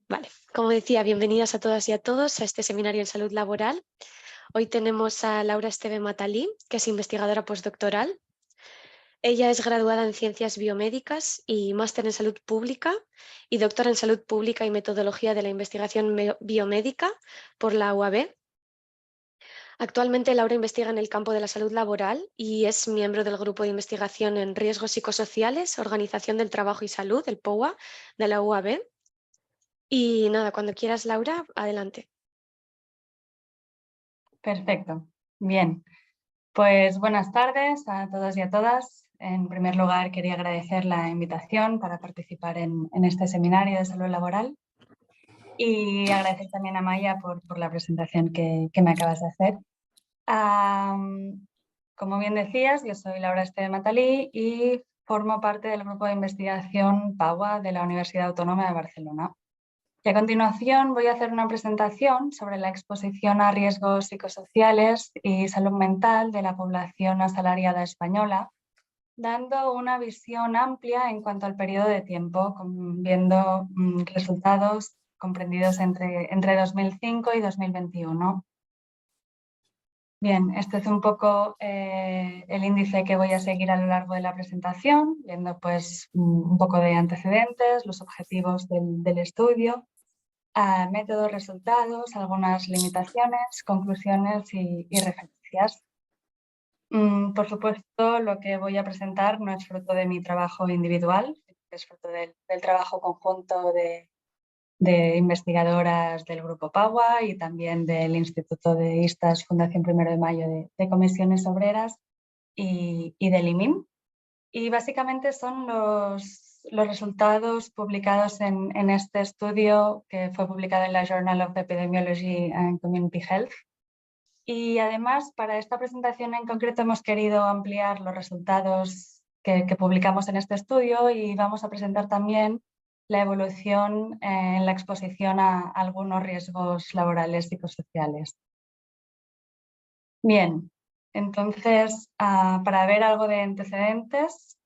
Vale, como decía, bienvenidas a todas y a todos a este seminario en salud laboral. Hoy tenemos a Laura Esteve Matalí, que es investigadora postdoctoral. Ella es graduada en Ciencias Biomédicas y máster en Salud Pública y doctora en Salud Pública y Metodología de la Investigación Biomédica por la UAB. Actualmente Laura investiga en el campo de la salud laboral y es miembro del Grupo de Investigación en Riesgos Psicosociales, Organización del Trabajo y Salud, el POA, de la UAB. Y nada, cuando quieras, Laura, adelante. Perfecto. Bien, pues buenas tardes a todos y a todas. En primer lugar, quería agradecer la invitación para participar en este seminario de salud laboral y agradecer también a Maya por la presentación que me acabas de hacer. Como bien decías, yo soy Laura Esteve Matalí y formo parte del grupo de investigación PAUA de la Universidad Autónoma de Barcelona. Y a continuación voy a hacer una presentación sobre la exposición a riesgos psicosociales y salud mental de la población asalariada española, dando una visión amplia en cuanto al periodo de tiempo, viendo resultados comprendidos entre 2005 y 2021. Bien, este es un poco el índice que voy a seguir a lo largo de la presentación, viendo pues un poco de antecedentes, los objetivos del estudio, métodos, resultados, algunas limitaciones, conclusiones y referencias. Por supuesto, lo que voy a presentar no es fruto de mi trabajo individual, es fruto del trabajo conjunto de investigadoras del Grupo PAUA y también del Instituto de ISTAS Fundación 1 de Mayo de Comisiones Obreras y del IMIM. Y básicamente son los resultados publicados en este estudio que fue publicado en la Journal of Epidemiology and Community Health. Y además, para esta presentación en concreto hemos querido ampliar los resultados que publicamos en este estudio y vamos a presentar también la evolución en la exposición a algunos riesgos laborales psicosociales. Bien, entonces, para ver algo de antecedentes,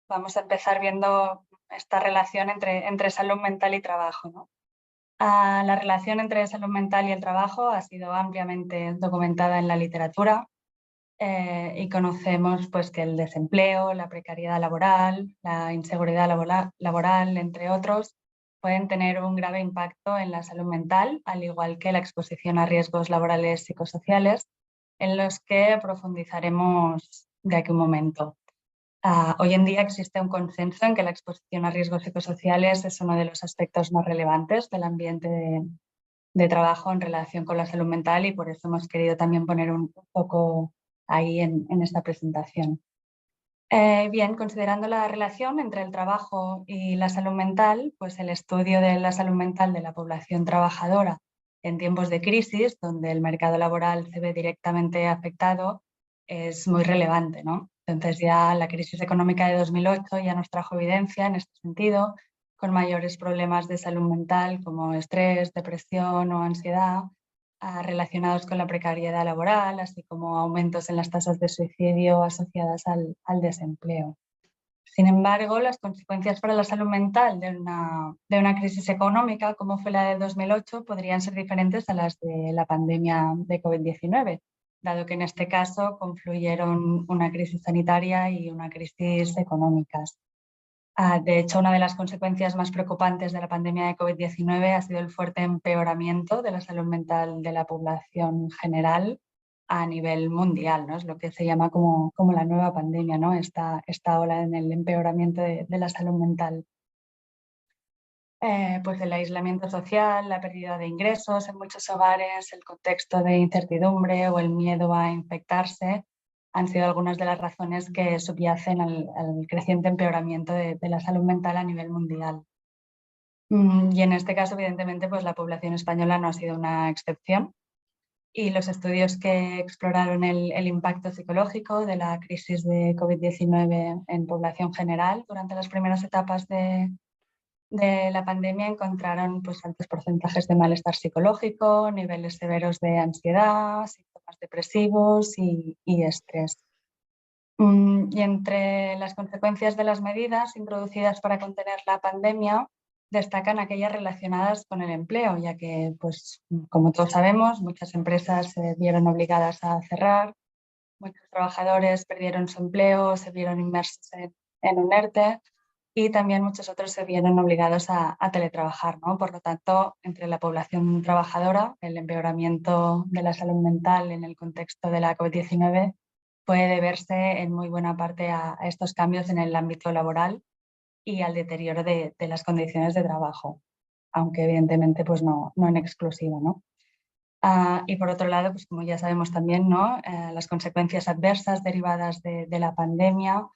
vamos a empezar viendo esta relación entre salud mental y trabajo, ¿no? La relación entre salud mental y el trabajo ha sido ampliamente documentada en la literatura y conocemos pues, que el desempleo, la precariedad laboral, la inseguridad laboral, entre otros, pueden tener un grave impacto en la salud mental, al igual que la exposición a riesgos laborales psicosociales, en los que profundizaremos de aquí a un momento. Hoy en día existe un consenso en que la exposición a riesgos psicosociales es uno de los aspectos más relevantes del ambiente de trabajo en relación con la salud mental y por eso hemos querido también poner un poco ahí en esta presentación. Bien, considerando la relación entre el trabajo y la salud mental, pues el estudio de la salud mental de la población trabajadora en tiempos de crisis, donde el mercado laboral se ve directamente afectado, es muy relevante, ¿no? Entonces ya la crisis económica de 2008 ya nos trajo evidencia en este sentido, con mayores problemas de salud mental como estrés, depresión o ansiedad, relacionados con la precariedad laboral, así como aumentos en las tasas de suicidio asociadas al desempleo. Sin embargo, las consecuencias para la salud mental de una crisis económica como fue la de 2008 podrían ser diferentes a las de la pandemia de COVID-19, dado que en este caso confluyeron una crisis sanitaria y una crisis económica. De hecho, una de las consecuencias más preocupantes de la pandemia de COVID-19 ha sido el fuerte empeoramiento de la salud mental de la población general a nivel mundial, ¿no? Es lo que se llama como la nueva pandemia, ¿no? Esta ola en el empeoramiento de la salud mental. Pues el aislamiento social, la pérdida de ingresos en muchos hogares, el contexto de incertidumbre o el miedo a infectarse han sido algunas de las razones que subyacen al creciente empeoramiento de la salud mental a nivel mundial. Y en este caso, evidentemente, pues la población española no ha sido una excepción. Y los estudios que exploraron el impacto psicológico de la crisis de COVID-19 en población general durante las primeras etapas de la pandemia encontraron pues, altos porcentajes de malestar psicológico, niveles severos de ansiedad, síntomas depresivos y estrés. Y entre las consecuencias de las medidas introducidas para contener la pandemia, destacan aquellas relacionadas con el empleo, ya que, pues, como todos sabemos, muchas empresas se vieron obligadas a cerrar, muchos trabajadores perdieron su empleo, se vieron inmersos en un ERTE y también muchos otros se vieron obligados a teletrabajar, ¿no? Por lo tanto, entre la población trabajadora, el empeoramiento de la salud mental en el contexto de la COVID-19 puede deberse en muy buena parte a estos cambios en el ámbito laboral y al deterioro de las condiciones de trabajo, aunque evidentemente pues no en exclusiva, ¿no? Y por otro lado, pues como ya sabemos también, ¿no? Las consecuencias adversas derivadas de la pandemia,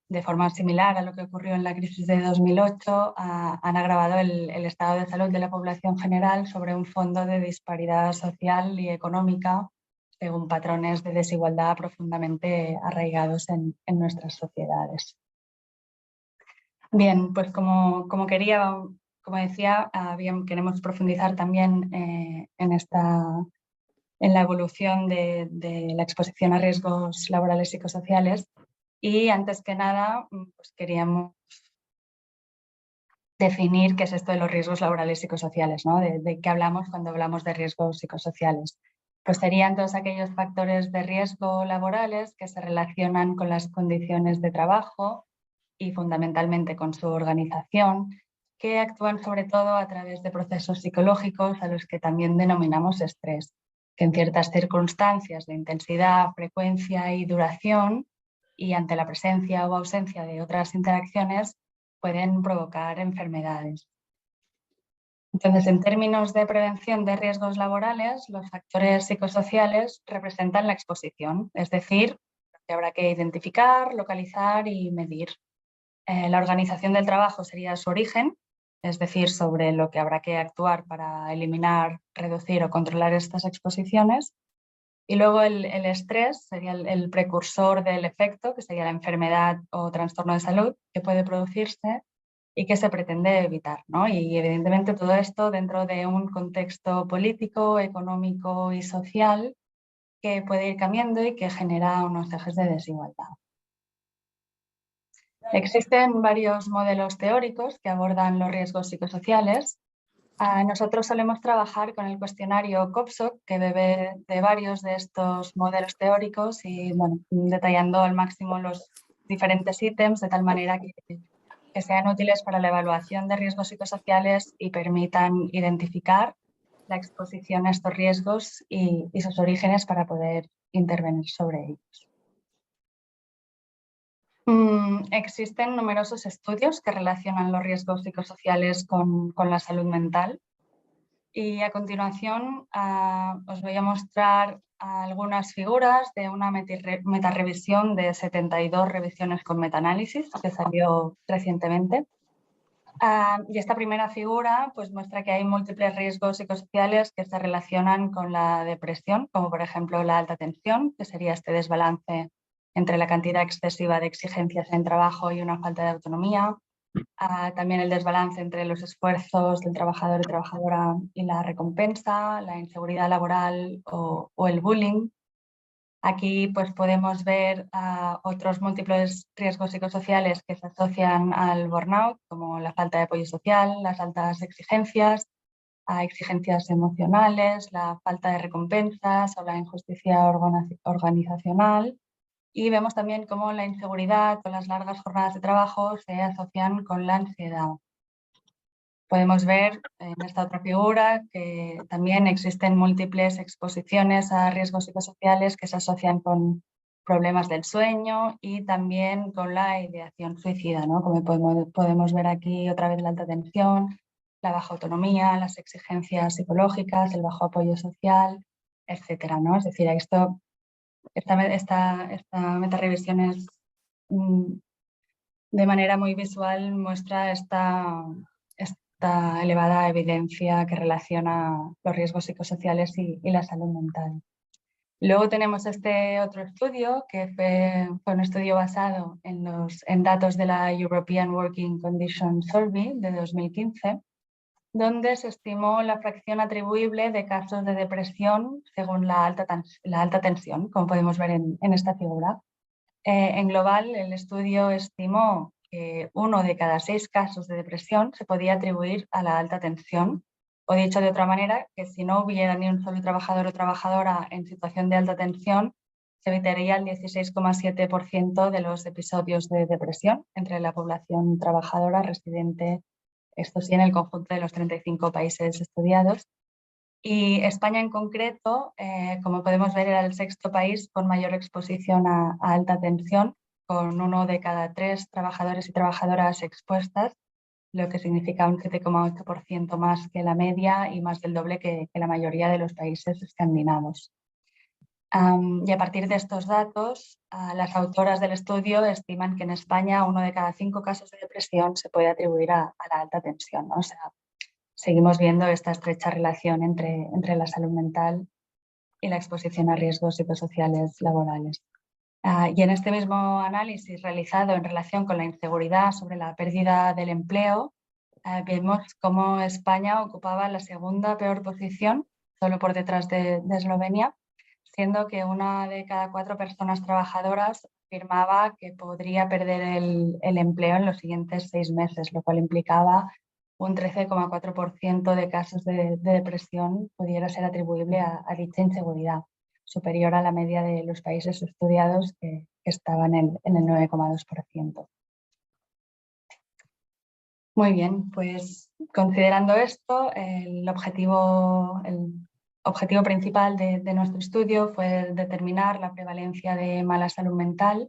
de forma similar a lo que ocurrió en la crisis de 2008, han agravado el estado de salud de la población general sobre un fondo de disparidad social y económica, según patrones de desigualdad profundamente arraigados en nuestras sociedades. Bien, pues como decía, bien, queremos profundizar también en la evolución de la exposición a riesgos laborales y psicosociales y antes que nada pues queríamos definir qué es esto de los riesgos laborales y psicosociales, ¿no? De qué hablamos cuando hablamos de riesgos psicosociales. Pues serían todos aquellos factores de riesgo laborales que se relacionan con las condiciones de trabajo y fundamentalmente con su organización, que actúan sobre todo a través de procesos psicológicos a los que también denominamos estrés, que en ciertas circunstancias de intensidad, frecuencia y duración y ante la presencia o ausencia de otras interacciones pueden provocar enfermedades. Entonces, en términos de prevención de riesgos laborales, los factores psicosociales representan la exposición, es decir, que habrá que identificar, localizar y medir. La organización del trabajo sería su origen, es decir, sobre lo que habrá que actuar para eliminar, reducir o controlar estas exposiciones. Y luego el estrés sería el precursor del efecto, que sería la enfermedad o trastorno de salud que puede producirse y que se pretende evitar, ¿no? Y evidentemente todo esto dentro de un contexto político, económico y social que puede ir cambiando y que genera unos ejes de desigualdad. Existen varios modelos teóricos que abordan los riesgos psicosociales. Nosotros solemos trabajar con el cuestionario COPSOC, que bebe de varios de estos modelos teóricos y bueno, detallando al máximo los diferentes ítems de tal manera que sean útiles para la evaluación de riesgos psicosociales y permitan identificar la exposición a estos riesgos y sus orígenes para poder intervenir sobre ellos. Existen numerosos estudios que relacionan los riesgos psicosociales con la salud mental y a continuación os voy a mostrar algunas figuras de una metarrevisión de 72 revisiones con metaanálisis que salió recientemente. Y esta primera figura pues, muestra que hay múltiples riesgos psicosociales que se relacionan con la depresión, como por ejemplo la alta tensión, que sería este desbalance entre la cantidad excesiva de exigencias en trabajo y una falta de autonomía. También el desbalance entre los esfuerzos del trabajador y trabajadora y la recompensa, la inseguridad laboral o el bullying. Aquí pues, podemos ver otros múltiples riesgos psicosociales que se asocian al burnout, como la falta de apoyo social, las altas exigencias, exigencias emocionales, la falta de recompensas o la injusticia organizacional. Y vemos también cómo la inseguridad o las largas jornadas de trabajo se asocian con la ansiedad. Podemos ver en esta otra figura que también existen múltiples exposiciones a riesgos psicosociales que se asocian con problemas del sueño y también con la ideación suicida, ¿no? Como podemos ver aquí otra vez la alta tensión, la baja autonomía, las exigencias psicológicas, el bajo apoyo social, etcétera, ¿no? Es decir, esta metarrevisión es de manera muy visual muestra esta elevada evidencia que relaciona los riesgos psicosociales y la salud mental. Luego tenemos este otro estudio que fue un estudio basado en datos de la European Working Conditions Survey de 2015, donde se estimó la fracción atribuible de casos de depresión según la alta tensión, como podemos ver en esta figura. En global, el estudio estimó que 1 de cada 6 casos de depresión se podía atribuir a la alta tensión. O dicho de otra manera, que si no hubiera ni un solo trabajador o trabajadora en situación de alta tensión, se evitaría el 16,7% de los episodios de depresión entre la población trabajadora residente, esto sí en el conjunto de los 35 países estudiados. Y España en concreto, como podemos ver, era el 6.º país con mayor exposición a alta tensión, con 1 de cada 3 trabajadores y trabajadoras expuestas, lo que significa un 7,8% más que la media y más del doble que la mayoría de los países escandinavos. Y a partir de estos datos, las autoras del estudio estiman que en España 1 de cada 5 casos de depresión se puede atribuir a la alta tensión, ¿no? O sea, seguimos viendo esta estrecha relación entre la salud mental y la exposición a riesgos psicosociales laborales. Y en este mismo análisis realizado en relación con la inseguridad sobre la pérdida del empleo, vemos cómo España ocupaba la segunda peor posición, solo por detrás de Eslovenia, siendo que 1 de cada 4 personas trabajadoras afirmaba que podría perder el empleo en los siguientes 6 meses, lo cual implicaba un 13,4% de casos de depresión pudiera ser atribuible a dicha inseguridad, superior a la media de los países estudiados que estaban en el 9,2%. Muy bien, pues considerando esto, el objetivo principal de nuestro estudio fue determinar la prevalencia de mala salud mental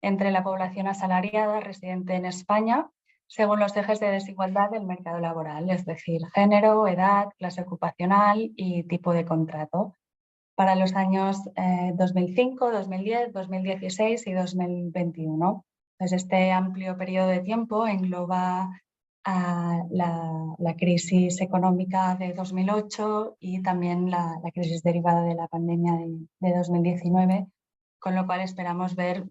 entre la población asalariada residente en España según los ejes de desigualdad del mercado laboral, es decir, género, edad, clase ocupacional y tipo de contrato, para los años 2005, 2010, 2016 y 2021. Entonces, este amplio periodo de tiempo engloba la crisis económica de 2008 y también la crisis derivada de la pandemia de 2019, con lo cual esperamos ver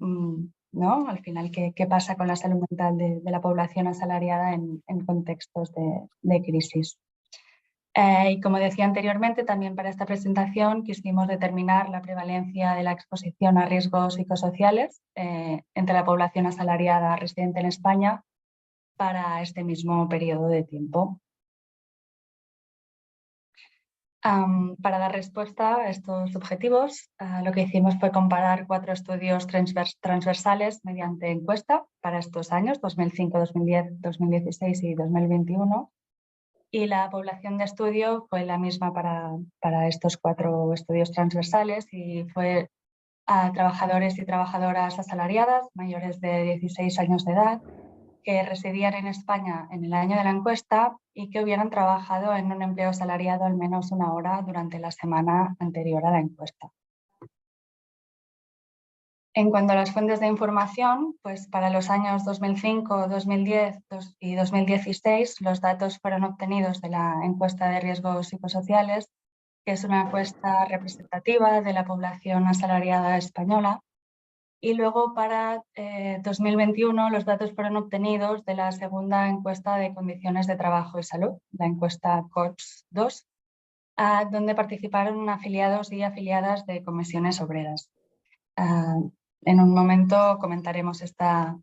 ¿no? Al final qué pasa con la salud mental de la población asalariada en contextos de crisis. Y como decía anteriormente, también para esta presentación quisimos determinar la prevalencia de la exposición a riesgos psicosociales entre la población asalariada residente en España para este mismo periodo de tiempo. Para dar respuesta a estos objetivos, lo que hicimos fue comparar 4 estudios transversales mediante encuesta para estos años, 2005, 2010, 2016 y 2021. Y la población de estudio fue la misma para estos 4 estudios transversales y fue a trabajadores y trabajadoras asalariadas mayores de 16 años de edad que residían en España en el año de la encuesta y que hubieran trabajado en un empleo asalariado al menos 1 hora durante la semana anterior a la encuesta. En cuanto a las fuentes de información, pues para los años 2005, 2010 y 2016 los datos fueron obtenidos de la encuesta de riesgos psicosociales, que es una encuesta representativa de la población asalariada española. Y luego para 2021 los datos fueron obtenidos de la segunda encuesta de condiciones de trabajo y salud, la encuesta COTS 2, donde participaron afiliados y afiliadas de comisiones obreras. En un momento comentaremos esta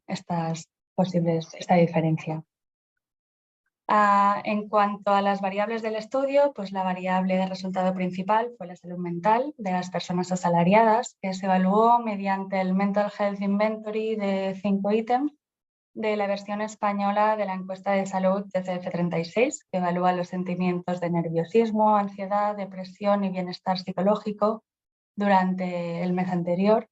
diferencia. En cuanto a las variables del estudio, pues la variable de resultado principal fue la salud mental de las personas asalariadas, que se evaluó mediante el Mental Health Inventory de 5 ítems de la versión española de la encuesta de salud TCF36, que evalúa los sentimientos de nerviosismo, ansiedad, depresión y bienestar psicológico durante el mes anterior.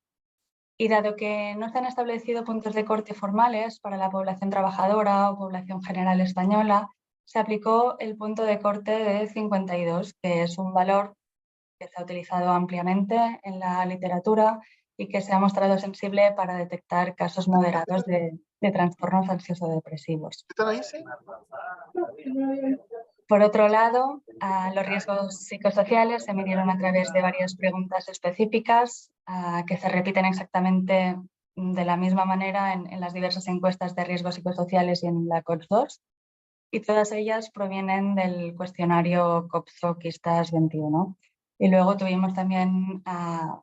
Y dado que no se han establecido puntos de corte formales para la población trabajadora o población general española, se aplicó el punto de corte de 52, que es un valor que se ha utilizado ampliamente en la literatura y que se ha mostrado sensible para detectar casos moderados de trastornos ansioso-depresivos. Por otro lado, los riesgos psicosociales se midieron a través de varias preguntas específicas que se repiten exactamente de la misma manera en las diversas encuestas de riesgos psicosociales y en la COTS 2, y todas ellas provienen del cuestionario COPSO-QUISTAS 21. Y luego tuvimos también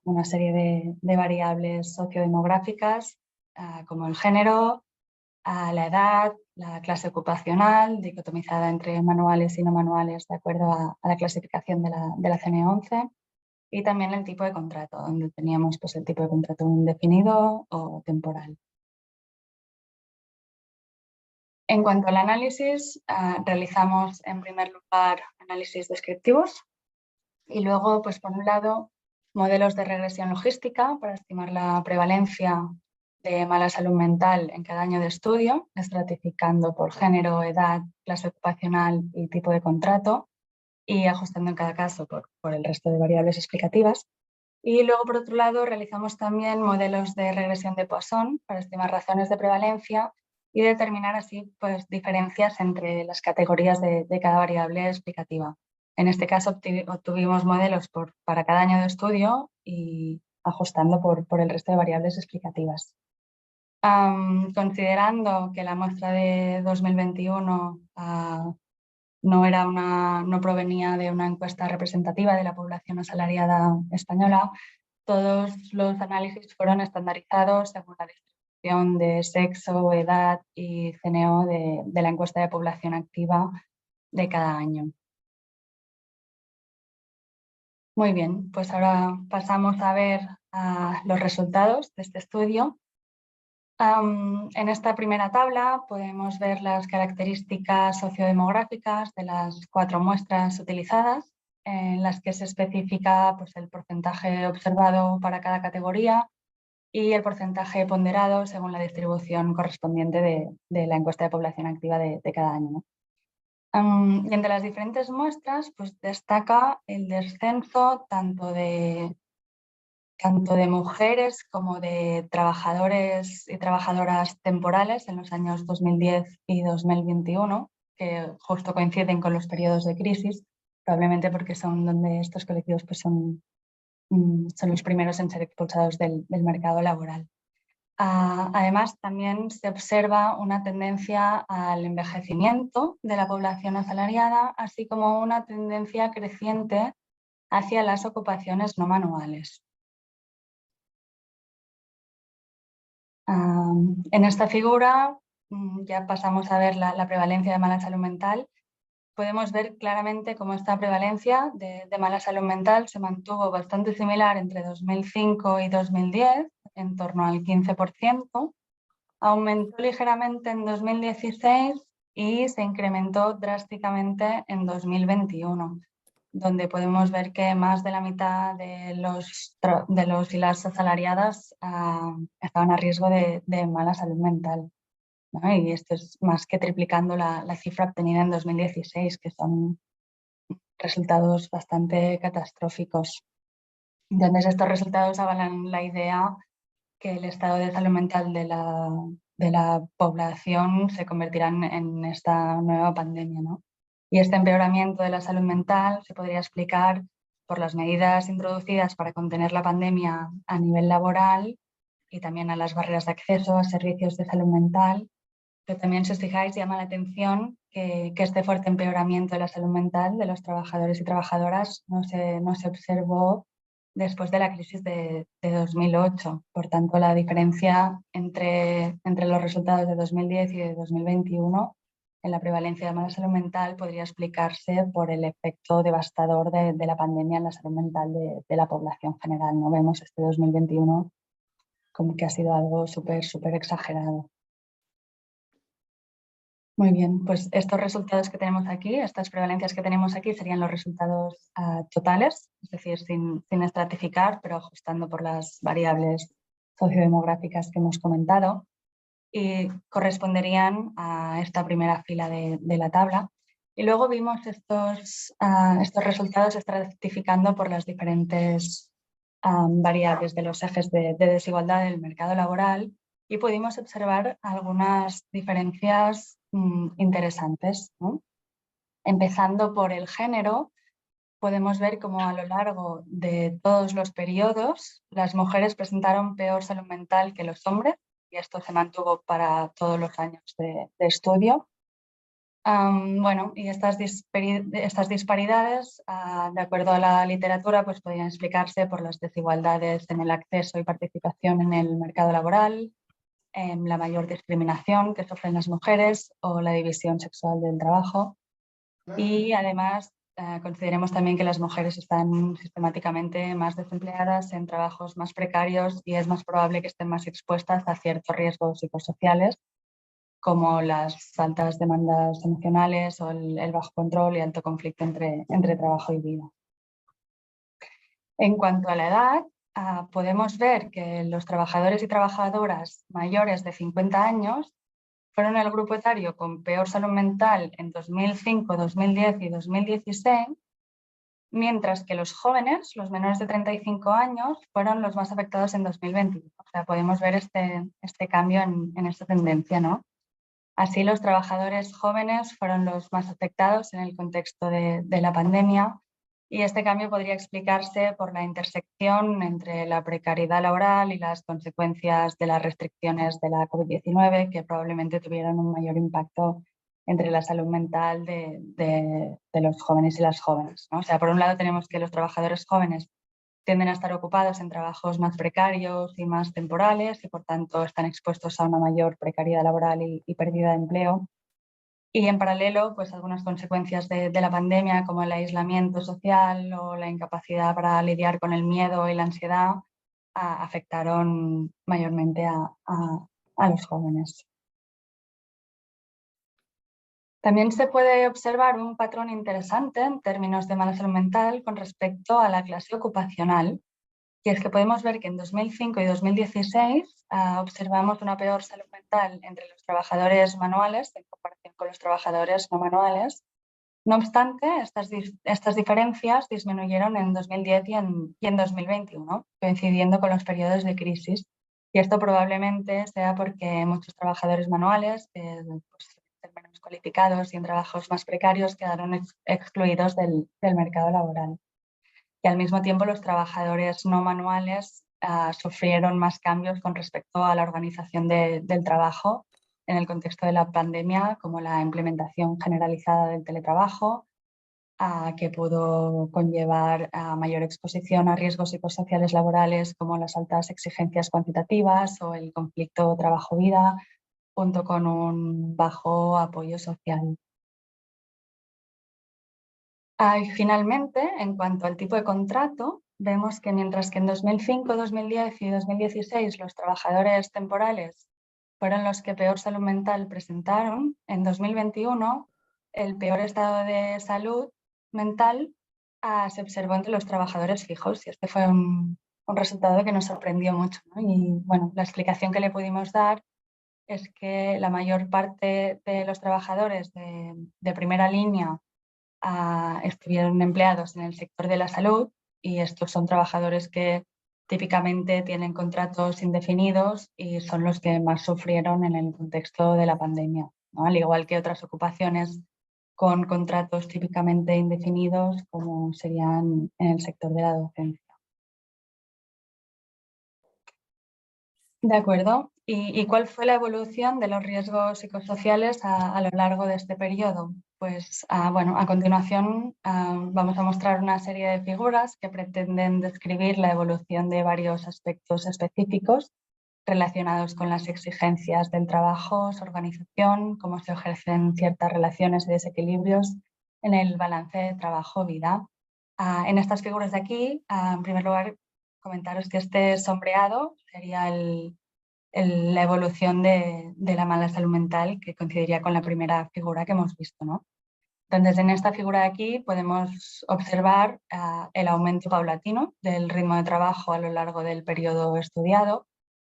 una serie de variables sociodemográficas como el género, a la edad, la clase ocupacional, dicotomizada entre manuales y no manuales de acuerdo a la clasificación de la CNE11, y también el tipo de contrato, donde teníamos pues, el tipo de contrato indefinido o temporal. En cuanto al análisis, realizamos en primer lugar análisis descriptivos y luego, pues por un lado, modelos de regresión logística para estimar la prevalencia de mala salud mental en cada año de estudio, estratificando por género, edad, clase ocupacional y tipo de contrato y ajustando en cada caso por el resto de variables explicativas. Y luego, por otro lado, realizamos también modelos de regresión de Poisson para estimar razones de prevalencia y determinar así pues, diferencias entre las categorías de cada variable explicativa. En este caso obtuvimos modelos para cada año de estudio y ajustando por el resto de variables explicativas. Considerando que la muestra de 2021 no provenía de una encuesta representativa de la población asalariada española, todos los análisis fueron estandarizados según la distribución de sexo, edad y CNO de la encuesta de población activa de cada año. Muy bien, pues ahora pasamos a ver los resultados de este estudio. En esta primera tabla podemos ver las características sociodemográficas de las 4 muestras utilizadas, en las que se especifica pues, el porcentaje observado para cada categoría y el porcentaje ponderado según la distribución correspondiente de la encuesta de población activa de cada año, ¿no? Y entre las diferentes muestras pues, destaca el descenso tanto de mujeres como de trabajadores y trabajadoras temporales en los años 2010 y 2021, que justo coinciden con los periodos de crisis, probablemente porque son donde estos colectivos pues son los primeros en ser expulsados del mercado laboral. Además, también se observa una tendencia al envejecimiento de la población asalariada, así como una tendencia creciente hacia las ocupaciones no manuales. En esta figura ya pasamos a ver la prevalencia de mala salud mental. Podemos ver claramente cómo esta prevalencia de mala salud mental se mantuvo bastante similar entre 2005 y 2010, en torno al 15%, aumentó ligeramente en 2016 y se incrementó drásticamente en 2021, donde podemos ver que más de la mitad de los y las asalariadas estaban a riesgo de mala salud mental, ¿no? Y esto es más que triplicando la cifra obtenida en 2016, que son resultados bastante catastróficos. Entonces, estos resultados avalan la idea que el estado de salud mental de la población se convertirá en esta nueva pandemia, ¿no? Y este empeoramiento de la salud mental se podría explicar por las medidas introducidas para contener la pandemia a nivel laboral y también a las barreras de acceso a servicios de salud mental. Pero también, si os fijáis, llama la atención que este fuerte empeoramiento de la salud mental de los trabajadores y trabajadoras no se observó después de la crisis de 2008. Por tanto, la diferencia entre los resultados de 2010 y de 2021 en la prevalencia de mala salud mental podría explicarse por el efecto devastador de la pandemia en la salud mental de la población general. No vemos este 2021 como que ha sido algo súper exagerado. Muy bien, pues estos resultados que tenemos aquí, estas prevalencias que tenemos aquí serían los resultados totales, es decir, sin estratificar, pero ajustando por las variables sociodemográficas que hemos comentado, y corresponderían a esta primera fila de la tabla. Y luego vimos estos resultados estratificando por las diferentes variables de los ejes de desigualdad del mercado laboral y pudimos observar algunas diferencias interesantes, ¿no? Empezando por el género, podemos ver cómo a lo largo de todos los periodos las mujeres presentaron peor salud mental que los hombres, y esto se mantuvo para todos los años de estudio. Bueno, y estas disparidades, de acuerdo a la literatura, pues podrían explicarse por las desigualdades en el acceso y participación en el mercado laboral, la mayor discriminación que sufren las mujeres o la división sexual del trabajo. Y además consideremos también que las mujeres están sistemáticamente más desempleadas en trabajos más precarios y es más probable que estén más expuestas a ciertos riesgos psicosociales como las altas demandas emocionales o el bajo control y alto conflicto entre trabajo y vida. En cuanto a la edad, podemos ver que los trabajadores y trabajadoras mayores de 50 años fueron el grupo etario con peor salud mental en 2005, 2010 y 2016, mientras que los jóvenes, los menores de 35 años, fueron los más afectados en 2021. O sea, podemos ver este cambio en esta tendencia, ¿no? Así, los trabajadores jóvenes fueron los más afectados en el contexto de la pandemia y este cambio podría explicarse por la intersección entre la precariedad laboral y las consecuencias de las restricciones de la COVID-19 que probablemente tuvieron un mayor impacto entre la salud mental de los jóvenes y las jóvenes, ¿no? O sea, por un lado tenemos que los trabajadores jóvenes tienden a estar ocupados en trabajos más precarios y más temporales y por tanto están expuestos a una mayor precariedad laboral y pérdida de empleo. Y en paralelo, pues algunas consecuencias de la pandemia como el aislamiento social o la incapacidad para lidiar con el miedo y la ansiedad afectaron mayormente a los jóvenes. También se puede observar un patrón interesante en términos de mala salud mental con respecto a la clase ocupacional. Y es que podemos ver que en 2005 y 2016 observamos una peor salud mental entre los trabajadores manuales en comparación con los trabajadores no manuales. No obstante, estas diferencias disminuyeron en 2010 y en 2021, coincidiendo con los periodos de crisis. Y esto probablemente sea porque muchos trabajadores manuales, menos cualificados y en trabajos más precarios, quedaron excluidos del mercado laboral. Y al mismo tiempo los trabajadores no manuales sufrieron más cambios con respecto a la organización del trabajo en el contexto de la pandemia, como la implementación generalizada del teletrabajo, que pudo conllevar mayor exposición a riesgos psicosociales laborales como las altas exigencias cuantitativas o el conflicto trabajo-vida, junto con un bajo apoyo social. Y finalmente, en cuanto al tipo de contrato, vemos que mientras que en 2005, 2010 y 2016 los trabajadores temporales fueron los que peor salud mental presentaron, en 2021 el peor estado de salud mental se observó entre los trabajadores fijos y este fue un resultado que nos sorprendió mucho, ¿no? Y bueno, la explicación que le pudimos dar es que la mayor parte de los trabajadores de primera línea estuvieron empleados en el sector de la salud y estos son trabajadores que típicamente tienen contratos indefinidos y son los que más sufrieron en el contexto de la pandemia, ¿no? Al igual que otras ocupaciones con contratos típicamente indefinidos como serían en el sector de la docencia. De acuerdo. ¿Y cuál fue la evolución de los riesgos psicosociales a lo largo de este periodo? Pues bueno, a continuación vamos a mostrar una serie de figuras que pretenden describir la evolución de varios aspectos específicos relacionados con las exigencias del trabajo, su organización, cómo se ejercen ciertas relaciones y desequilibrios en el balance de trabajo-vida. En estas figuras de aquí, en primer lugar, comentaros que este sombreado sería la evolución de la mala salud mental que coincidiría con la primera figura que hemos visto, ¿no? Entonces, en esta figura de aquí podemos observar el aumento paulatino del ritmo de trabajo a lo largo del periodo estudiado,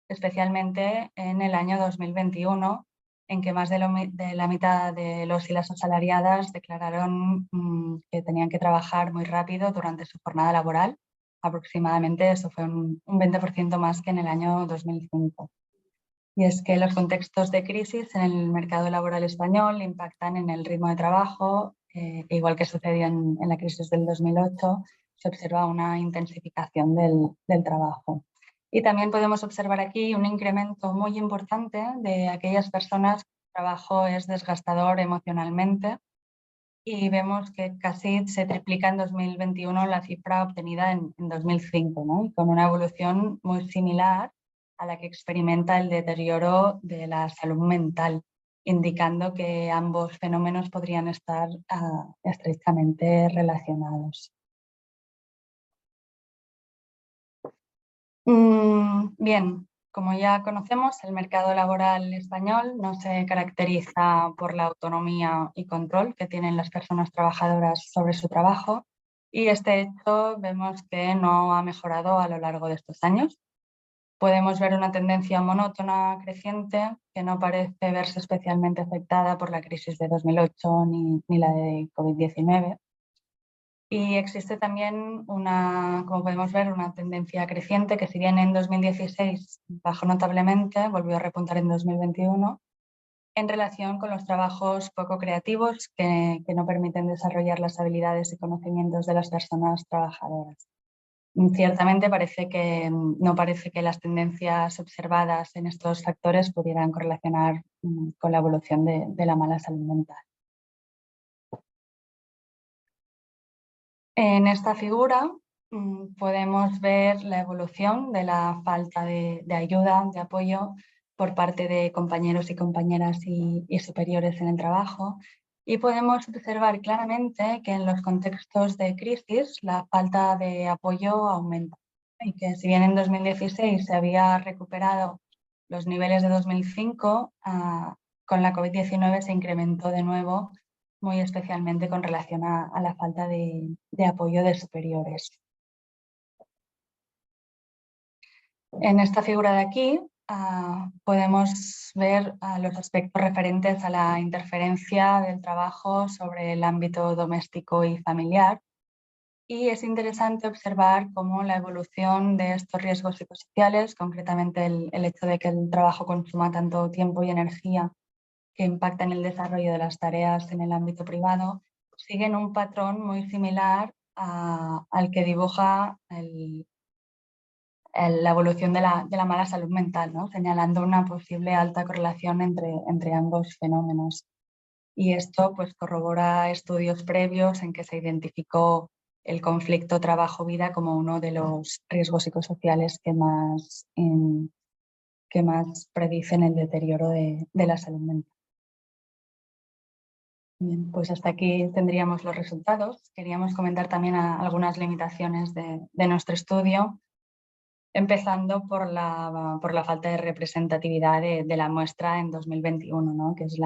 especialmente en el año 2021, en que más de la mitad de los y las asalariadas declararon que tenían que trabajar muy rápido durante su jornada laboral. Aproximadamente eso fue un 20% más que en el año 2005. Y es que los contextos de crisis en el mercado laboral español impactan en el ritmo de trabajo, igual que sucedió en la crisis del 2008, se observa una intensificación del trabajo. Y también podemos observar aquí un incremento muy importante de aquellas personas cuyo trabajo es desgastador emocionalmente y vemos que casi se triplica en 2021 la cifra obtenida en 2005, ¿no? Y con una evolución muy similar a la que experimenta el deterioro de la salud mental, indicando que ambos fenómenos podrían estar estrechamente relacionados. Bien, como ya conocemos, el mercado laboral español no se caracteriza por la autonomía y control que tienen las personas trabajadoras sobre su trabajo, y este hecho vemos que no ha mejorado a lo largo de estos años. Podemos ver una tendencia monótona creciente que no parece verse especialmente afectada por la crisis de 2008 ni la de COVID-19. Y existe también como podemos ver, una tendencia creciente que, si bien en 2016 bajó notablemente, volvió a repuntar en 2021 en relación con los trabajos poco creativos que no permiten desarrollar las habilidades y conocimientos de las personas trabajadoras. Ciertamente no parece que las tendencias observadas en estos factores pudieran correlacionar con la evolución de la mala salud mental. En esta figura podemos ver la evolución de la falta de ayuda, de apoyo por parte de compañeros y compañeras y superiores en el trabajo, y podemos observar claramente que en los contextos de crisis la falta de apoyo aumenta, y que, si bien en 2016 se había recuperado los niveles de 2005, con la COVID-19 se incrementó de nuevo, muy especialmente con relación a la falta de apoyo de superiores. En esta figura de aquí podemos ver los aspectos referentes a la interferencia del trabajo sobre el ámbito doméstico y familiar, y es interesante observar cómo la evolución de estos riesgos psicosociales, concretamente el hecho de que el trabajo consuma tanto tiempo y energía que impacta en el desarrollo de las tareas en el ámbito privado, siguen un patrón muy similar al que dibuja la evolución de la mala salud mental, ¿no? Señalando una posible alta correlación entre ambos fenómenos. Y esto pues corrobora estudios previos en que se identificó el conflicto trabajo-vida como uno de los riesgos psicosociales que más predicen el deterioro de la salud mental. Bien, pues hasta aquí tendríamos los resultados. Queríamos comentar también algunas limitaciones de nuestro estudio, empezando por la falta de representatividad de la muestra en 2021, ¿no? Que es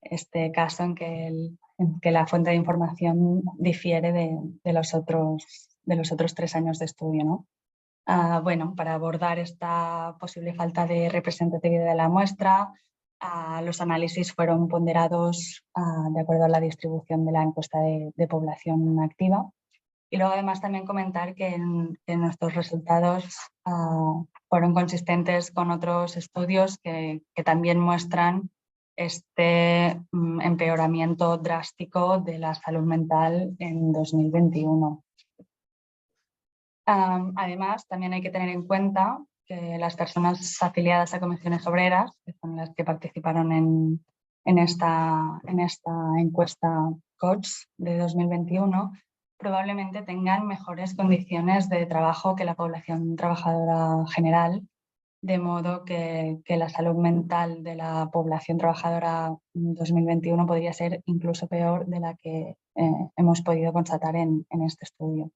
este caso en que la fuente de información difiere de los otros 3 años de estudio, ¿no? Bueno, para abordar esta posible falta de representatividad de la muestra, los análisis fueron ponderados de acuerdo a la distribución de la encuesta de población activa. Y luego, además, también comentar que nuestros resultados fueron consistentes con otros estudios que también muestran este empeoramiento drástico de la salud mental en 2021. Además, también hay que tener en cuenta que las personas afiliadas a comisiones obreras, que son las que participaron en esta encuesta COCHS de 2021, probablemente tengan mejores condiciones de trabajo que la población trabajadora general, de modo que la salud mental de la población trabajadora 2021 podría ser incluso peor de la que hemos podido constatar en este estudio.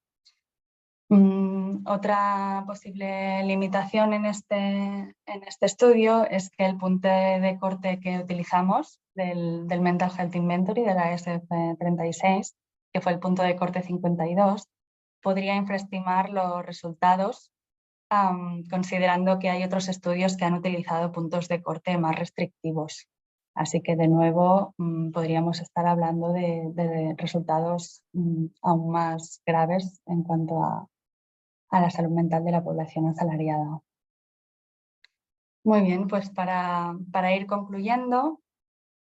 Otra posible limitación en este estudio es que el punto de corte que utilizamos del Mental Health Inventory, de la SF36, que fue el punto de corte 52, podría infraestimar los resultados, considerando que hay otros estudios que han utilizado puntos de corte más restrictivos. Así que, de nuevo, podríamos estar hablando de resultados aún más graves en cuanto a la salud mental de la población asalariada. Muy bien, pues para ir concluyendo,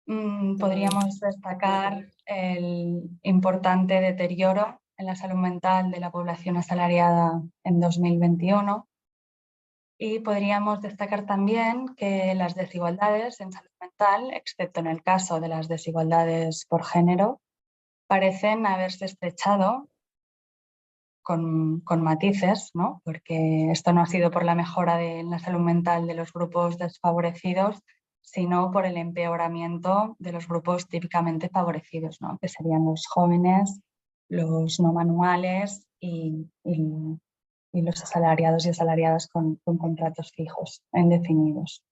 podríamos destacar el importante deterioro en la salud mental de la población asalariada en 2021, y podríamos destacar también que las desigualdades en salud mental, excepto en el caso de las desigualdades por género, parecen haberse estrechado con matices, ¿no? Porque esto no ha sido por la mejora de la salud mental de los grupos desfavorecidos, sino por el empeoramiento de los grupos típicamente favorecidos, ¿no? Que serían los jóvenes, los no manuales y los asalariados y asalariadas con contratos fijos indefinidos.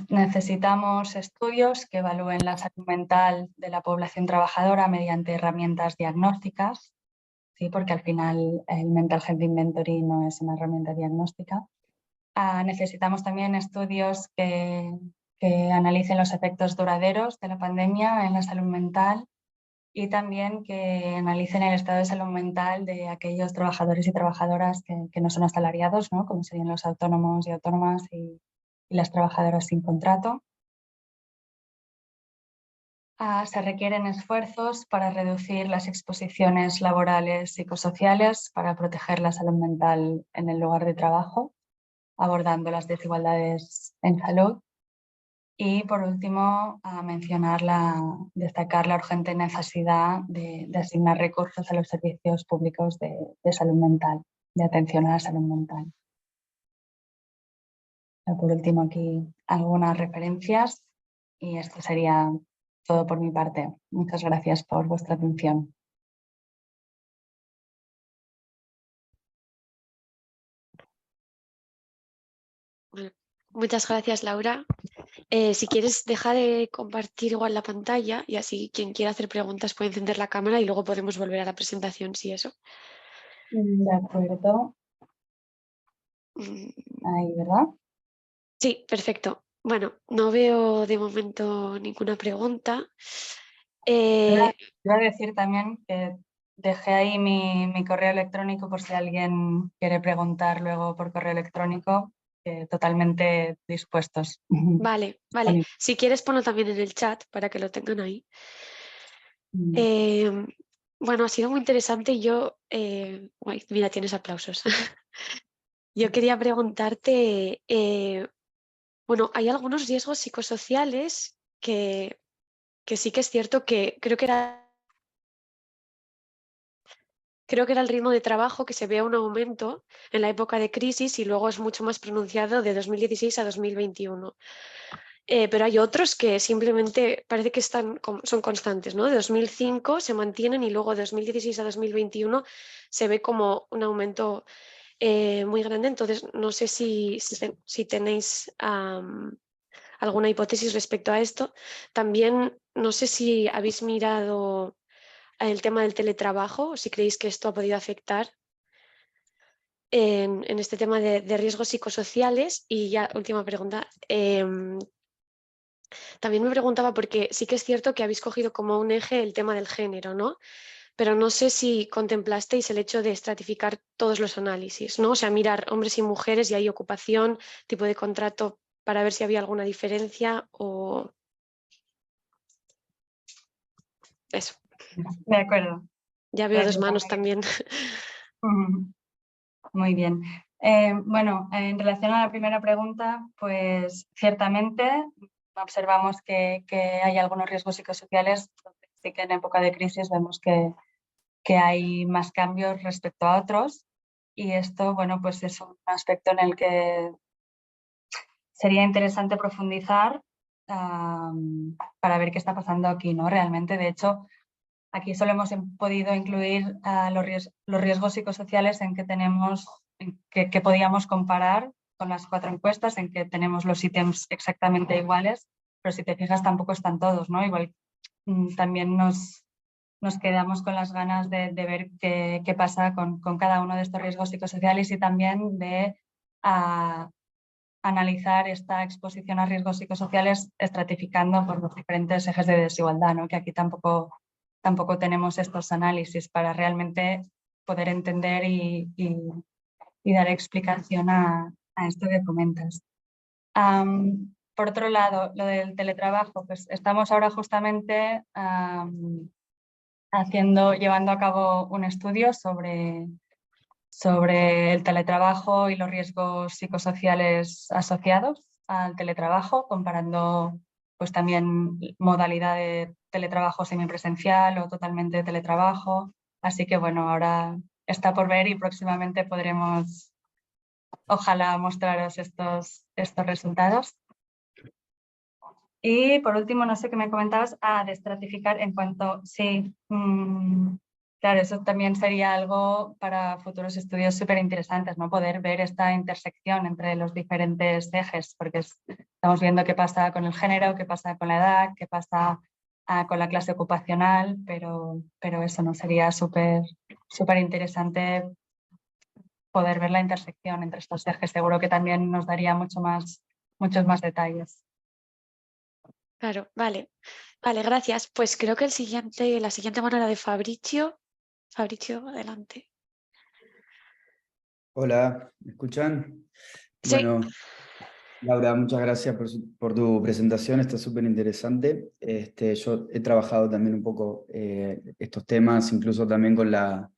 Necesitamos estudios que evalúen la salud mental de la población trabajadora mediante herramientas diagnósticas, ¿sí? Porque al final el Mental Health Inventory no es una herramienta diagnóstica. Necesitamos también estudios que analicen los efectos duraderos de la pandemia en la salud mental y también que analicen el estado de salud mental de aquellos trabajadores y trabajadoras que no son asalariados, ¿no? Como serían los autónomos y autónomas y las trabajadoras sin contrato. Se requieren esfuerzos para reducir las exposiciones laborales psicosociales, para proteger la salud mental en el lugar de trabajo, abordando las desigualdades en salud. Y por último, destacar la urgente necesidad de asignar recursos a los servicios públicos de salud mental, de atención a la salud mental. Por último, aquí algunas referencias y esto sería todo por mi parte. Muchas gracias por vuestra atención. Bueno, muchas gracias, Laura. Si quieres, deja de compartir igual la pantalla y así quien quiera hacer preguntas puede encender la cámara y luego podemos volver a la presentación, si eso. De acuerdo. Ahí, ¿verdad? Sí, perfecto. Bueno, no veo de momento ninguna pregunta. Iba a decir también que dejé ahí mi correo electrónico por si alguien quiere preguntar luego por correo electrónico, totalmente dispuestos. Vale. Si quieres, ponlo también en el chat para que lo tengan ahí. Bueno, ha sido muy interesante y yo... mira, tienes aplausos. Yo quería preguntarte, bueno, hay algunos riesgos psicosociales que sí que es cierto que creo que era el ritmo de trabajo, que se vea un aumento en la época de crisis y luego es mucho más pronunciado de 2016 a 2021. Pero hay otros que simplemente parece que son constantes, ¿no? De 2005 se mantienen y luego de 2016 a 2021 se ve como un aumento muy grande. Entonces, no sé si tenéis alguna hipótesis respecto a esto. También, no sé si habéis mirado el tema del teletrabajo o si creéis que esto ha podido afectar en este tema de riesgos psicosociales. Y ya, última pregunta. También me preguntaba, porque sí que es cierto que habéis cogido como un eje el tema del género, ¿no? Pero no sé si contemplasteis el hecho de estratificar todos los análisis, ¿no? O sea, mirar hombres y mujeres y hay ocupación, tipo de contrato, para ver si había alguna diferencia o eso. De acuerdo. Ya veo dos Gracias, manos Amelia. también. Muy bien. Bueno, en relación a la primera pregunta, pues ciertamente observamos que hay algunos riesgos psicosociales. Sí que en época de crisis vemos que hay más cambios respecto a otros y esto, bueno, pues es un aspecto en el que sería interesante profundizar para ver qué está pasando aquí, ¿no? Realmente, de hecho, aquí solo hemos podido incluir los riesgos psicosociales en que podíamos comparar con las 4 encuestas, en que tenemos los ítems exactamente iguales, pero si te fijas tampoco están todos, ¿no? Igual también nos quedamos con las ganas de ver qué pasa con cada uno de estos riesgos psicosociales y también de analizar esta exposición a riesgos psicosociales estratificando por los diferentes ejes de desigualdad, ¿no? Que aquí tampoco tenemos estos análisis para realmente poder entender y dar explicación a esto que comentas. Por otro lado, lo del teletrabajo, pues estamos ahora justamente llevando a cabo un estudio sobre el teletrabajo y los riesgos psicosociales asociados al teletrabajo, comparando pues también modalidad de teletrabajo semipresencial o totalmente de teletrabajo. Así que bueno, ahora está por ver y próximamente podremos, ojalá, mostraros estos resultados. Y por último, no sé qué me comentabas, de estratificar en cuanto, sí, claro, eso también sería algo para futuros estudios súper interesantes, ¿no? Poder ver esta intersección entre los diferentes ejes, porque estamos viendo qué pasa con el género, qué pasa con la edad, qué pasa con la clase ocupacional, pero eso no sería súper interesante poder ver la intersección entre estos ejes. Seguro que también nos daría muchos más detalles. Claro, vale. Vale, gracias. Pues creo que la siguiente mano era de Fabricio. Fabricio, adelante. Hola, ¿me escuchan? Sí, Bueno, Laura, muchas gracias por tu presentación, está súper interesante. Yo he trabajado también un poco estos temas, incluso también con la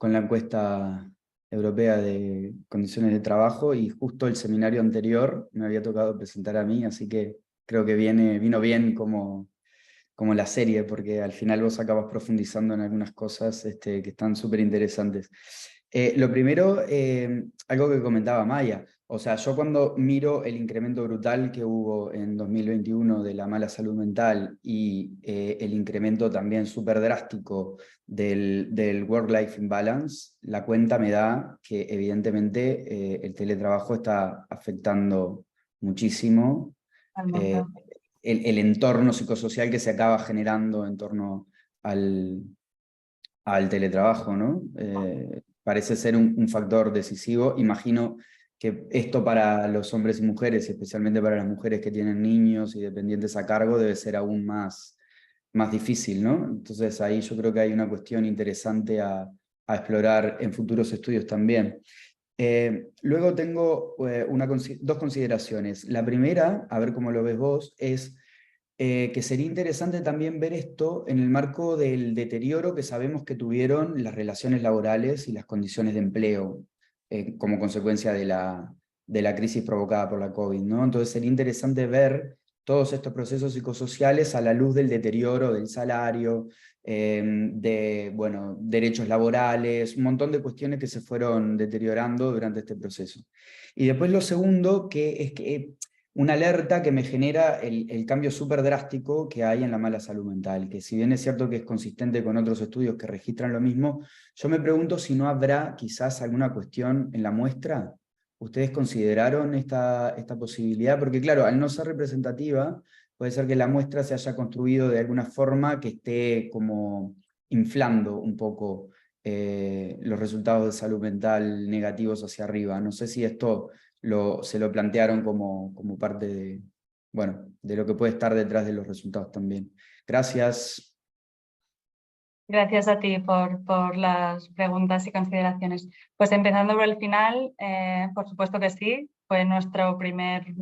encuesta europea de condiciones de trabajo, y justo el seminario anterior me había tocado presentar a mí, así que creo que vino bien como la serie, porque al final vos acabas profundizando en algunas cosas que están súper interesantes. Lo primero, algo que comentaba Maya, o sea, yo cuando miro el incremento brutal que hubo en 2021 de la mala salud mental y el incremento también súper drástico del work-life imbalance, la cuenta me da que evidentemente el teletrabajo está afectando muchísimo el entorno psicosocial que se acaba generando en torno al teletrabajo, ¿no? Parece ser un factor decisivo. Imagino que esto para los hombres y mujeres, especialmente para las mujeres que tienen niños y dependientes a cargo, debe ser aún más difícil, ¿no? Entonces ahí yo creo que hay una cuestión interesante a explorar en futuros estudios también. Luego tengo dos consideraciones. La primera, a ver cómo lo ves vos, es que sería interesante también ver esto en el marco del deterioro que sabemos que tuvieron las relaciones laborales y las condiciones de empleo como consecuencia de la crisis provocada por la COVID, ¿no? Entonces sería interesante ver todos estos procesos psicosociales a la luz del deterioro del salario, de derechos laborales, un montón de cuestiones que se fueron deteriorando durante este proceso. Y después lo segundo, que es que una alerta que me genera el cambio súper drástico que hay en la mala salud mental, que si bien es cierto que es consistente con otros estudios que registran lo mismo, yo me pregunto si no habrá quizás alguna cuestión en la muestra. ¿Ustedes consideraron esta posibilidad? Porque claro, al no ser representativa, puede ser que la muestra se haya construido de alguna forma que esté como inflando un poco los resultados de salud mental negativos hacia arriba. No sé si esto se lo plantearon como parte de lo que puede estar detrás de los resultados también. Gracias. Gracias a ti por las preguntas y consideraciones. Pues empezando por el final, por supuesto que sí, fue nuestro primer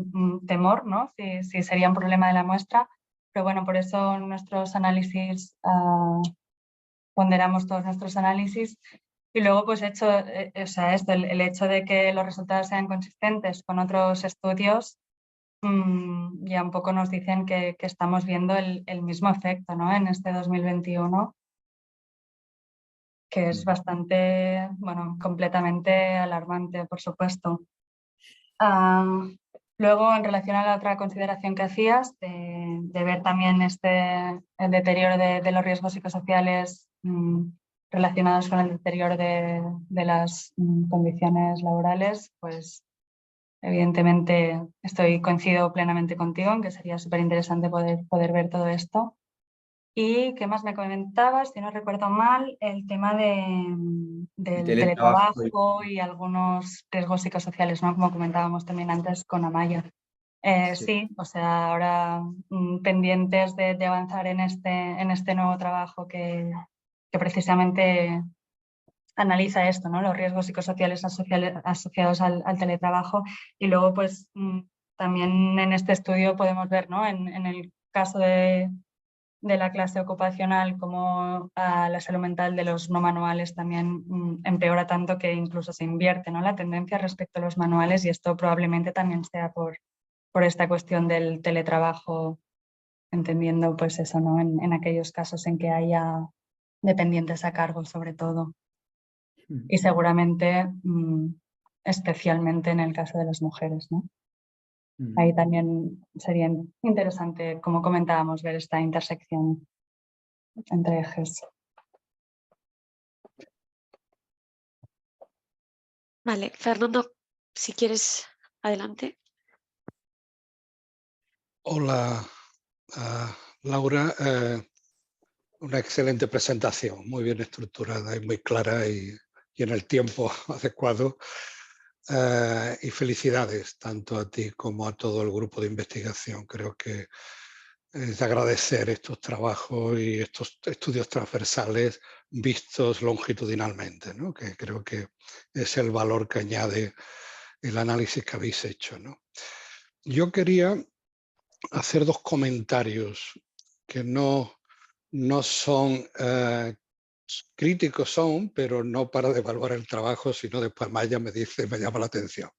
temor, ¿no? Si sería un problema de la muestra, pero bueno, por eso nuestros análisis, ponderamos todos nuestros análisis y luego pues el hecho de que los resultados sean consistentes con otros estudios ya un poco nos dicen que estamos viendo el mismo efecto, ¿no? En este 2021, que es bastante, completamente alarmante, por supuesto. Luego, en relación a la otra consideración que hacías, de ver también el deterioro de los riesgos psicosociales relacionados con el deterioro de las condiciones laborales, pues evidentemente coincido plenamente contigo en que sería súper interesante poder ver todo esto. ¿Y qué más me comentabas? Si no recuerdo mal, el tema del teletrabajo y algunos riesgos psicosociales, ¿no? Como comentábamos también antes con Amaya. Sí, o sea, ahora pendientes de avanzar en este nuevo trabajo que precisamente analiza esto, ¿no? Los riesgos psicosociales asociados al teletrabajo. Y luego, pues, también en este estudio podemos ver, ¿no? En el caso de la clase ocupacional como la salud mental de los no manuales también empeora tanto que incluso se invierte, ¿no? La tendencia respecto a los manuales, y esto probablemente también sea por esta cuestión del teletrabajo entendiendo pues eso, ¿no? En aquellos casos en que haya dependientes a cargo sobre todo. Y seguramente especialmente en el caso de las mujeres, ¿no? Ahí también sería interesante, como comentábamos, ver esta intersección entre ejes. Vale, Fernando, si quieres, adelante. Hola, Laura. Una excelente presentación, muy bien estructurada y muy clara y en el tiempo adecuado. Y felicidades tanto a ti como a todo el grupo de investigación. Creo que es de agradecer estos trabajos y estos estudios transversales vistos longitudinalmente, ¿no? Que creo que es el valor que añade el análisis que habéis hecho, ¿no? Yo quería hacer dos comentarios que no son críticos, pero no para devaluar el trabajo, sino después Maya me dice, me llama la atención.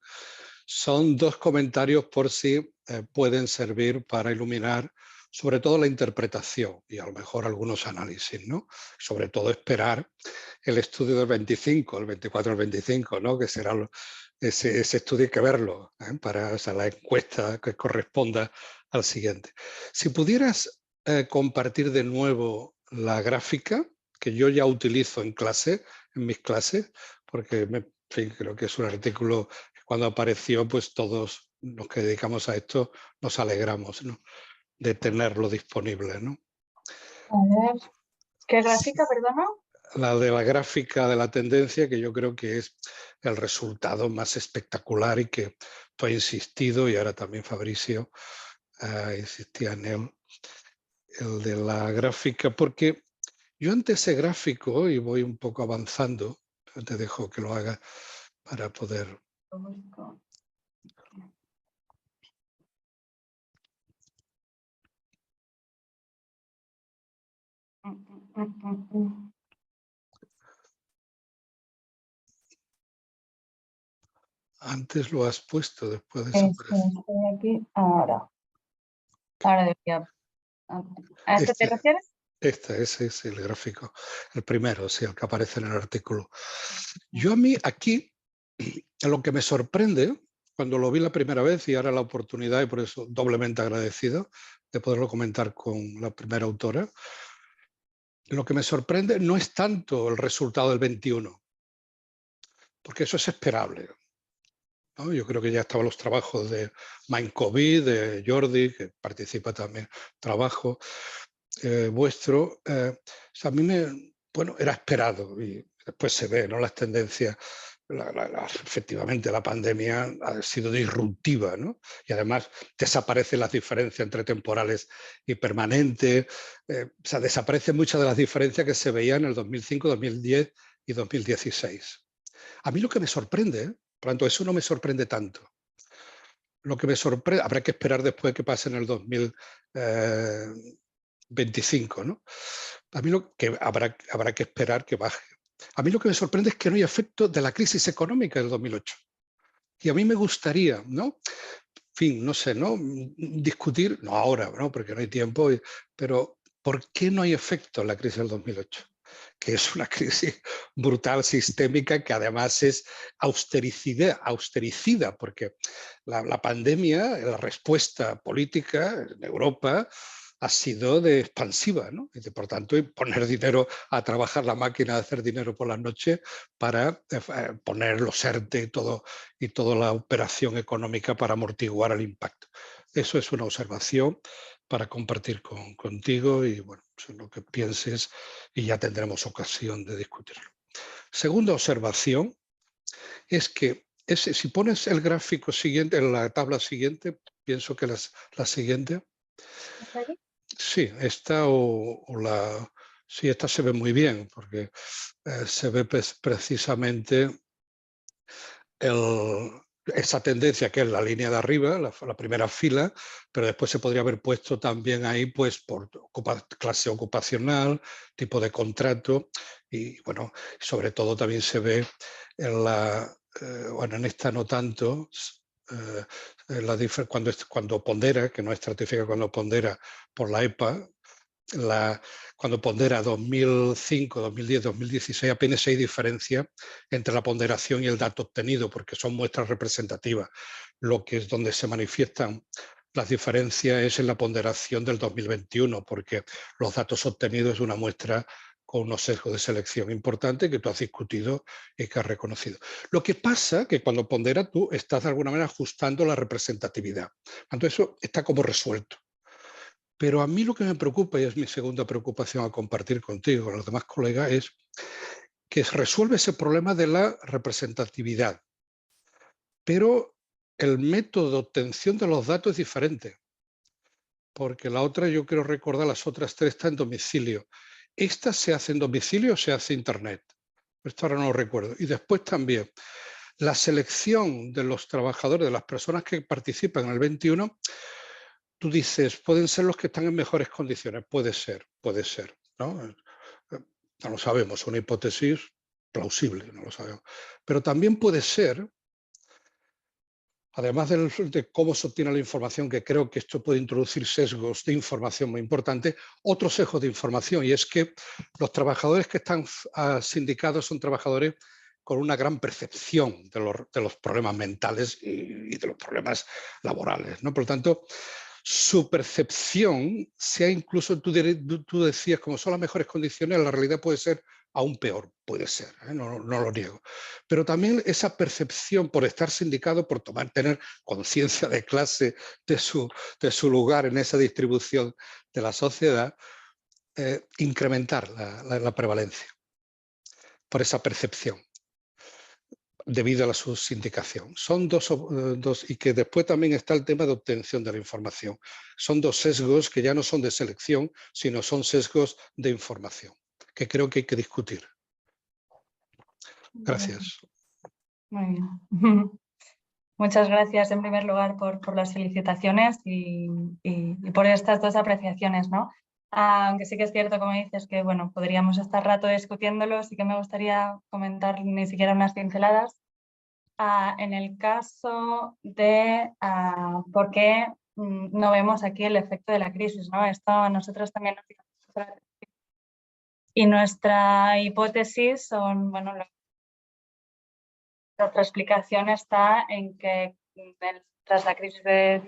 Son dos comentarios por si pueden servir para iluminar sobre todo la interpretación y a lo mejor algunos análisis, ¿no? Sobre todo esperar el estudio del 25, el 24 al 25, ¿no? Que será ese estudio, hay que verlo, para la encuesta que corresponda al siguiente. Si pudieras compartir de nuevo la gráfica que yo ya utilizo en clase, en mis clases, porque en fin, creo que es un artículo que cuando apareció, pues todos los que dedicamos a esto nos alegramos, ¿no? De tenerlo disponible, ¿no? A ver, ¿qué gráfica, perdona? La de la gráfica de la tendencia, que yo creo que es el resultado más espectacular y que tú has insistido, y ahora también Fabricio insistía en él, el de la gráfica, porque yo ante ese gráfico, y voy un poco avanzando, te dejo que lo haga para poder... Antes lo has puesto, después desaparece. Estoy aquí ahora. Ahora debería... ¿A este te refieres? Ese es el gráfico, el primero, sí, el que aparece en el artículo. Yo a mí aquí, lo que me sorprende, cuando lo vi la primera vez y ahora la oportunidad, y por eso doblemente agradecido de poderlo comentar con la primera autora, lo que me sorprende no es tanto el resultado del 21, porque eso es esperable, ¿no? Yo creo que ya estaban los trabajos de Mind-COVID, de Jordi, que participa también, trabajo vuestro. A mí bueno, era esperado y después se ve, ¿no? Las tendencias. Efectivamente, la pandemia ha sido disruptiva, ¿no? Y además desaparecen las diferencias entre temporales y permanentes. O sea, desaparecen muchas de las diferencias que se veían en el 2005, 2010 y 2016. A mí lo que me sorprende, por tanto, eso no me sorprende tanto. Lo que me sorprende, habrá que esperar después que pase en el 2025, ¿no? A mí lo que habrá que esperar que baje. A mí lo que me sorprende es que no hay efecto de la crisis económica del 2008. Y a mí me gustaría, ¿no? En fin, no sé, ¿no? Discutir, no ahora, ¿no? Porque no hay tiempo, pero ¿por qué no hay efecto en la crisis del 2008? Que es una crisis brutal, sistémica, que además es austericida, porque la pandemia, la respuesta política en Europa ha sido de expansiva, ¿no? Y por tanto, poner dinero a trabajar la máquina de hacer dinero por las noches para poner los ERTE y toda la operación económica para amortiguar el impacto. Eso es una observación para compartir contigo y bueno, eso es lo que pienses y ya tendremos ocasión de discutirlo. Segunda observación es que si pones el gráfico siguiente, en la tabla siguiente, pienso que la siguiente. Sí, esta sí, esta se ve muy bien porque se ve precisamente esa tendencia que es la línea de arriba, la primera fila, pero después se podría haber puesto también ahí pues por clase ocupacional, tipo de contrato y bueno, sobre todo también se ve en bueno, en esta no tanto, cuando pondera, que no estratifica cuando pondera por la EPA, cuando pondera 2005, 2010, 2016, apenas hay diferencia entre la ponderación y el dato obtenido, porque son muestras representativas. Lo que es donde se manifiestan las diferencias es en la ponderación del 2021, porque los datos obtenidos es una muestra con unos sesgos de selección importantes que tú has discutido y que has reconocido. Lo que pasa que cuando ponderas tú estás de alguna manera ajustando la representatividad. Entonces eso está como resuelto. Pero a mí lo que me preocupa, y es mi segunda preocupación a compartir contigo, con los demás colegas, es que se resuelve ese problema de la representatividad. Pero el método de obtención de los datos es diferente. Porque la otra, yo quiero recordar, las otras tres están en domicilio. ¿Esta se hace en domicilio o se hace en Internet? Esto ahora no lo recuerdo. Y después también, la selección de los trabajadores, de las personas que participan en el 21, tú dices, pueden ser los que están en mejores condiciones. Puede ser, ¿no? No lo sabemos, una hipótesis plausible, no lo sabemos. Pero también puede ser, además de cómo se obtiene la información, que creo que esto puede introducir sesgos de información muy importantes, otro sesgo de información, y es que los trabajadores que están sindicados son trabajadores con una gran percepción de los problemas mentales y de los problemas laborales, ¿no? Por lo tanto, su percepción, sea incluso, tú decías, como son las mejores condiciones, la realidad puede ser aún peor, puede ser, no lo niego. Pero también esa percepción por estar sindicado, por tener conciencia de clase, de su lugar en esa distribución de la sociedad, incrementar la prevalencia por esa percepción debido a la subsindicación. Son dos, y que después también está el tema de obtención de la información. Son dos sesgos que ya no son de selección, sino son sesgos de información, que creo que hay que discutir. Gracias. Muy bien. Muchas gracias en primer lugar por las felicitaciones y por estas dos apreciaciones, ¿no? Aunque sí que es cierto, como dices, que bueno, podríamos estar rato discutiéndolo, sí que me gustaría comentar ni siquiera unas pinceladas. En el caso de por qué no vemos aquí el efecto de la crisis, ¿no? Esto a nosotros también nos llama. Y nuestra hipótesis son, bueno, nuestra explicación está en que tras la crisis de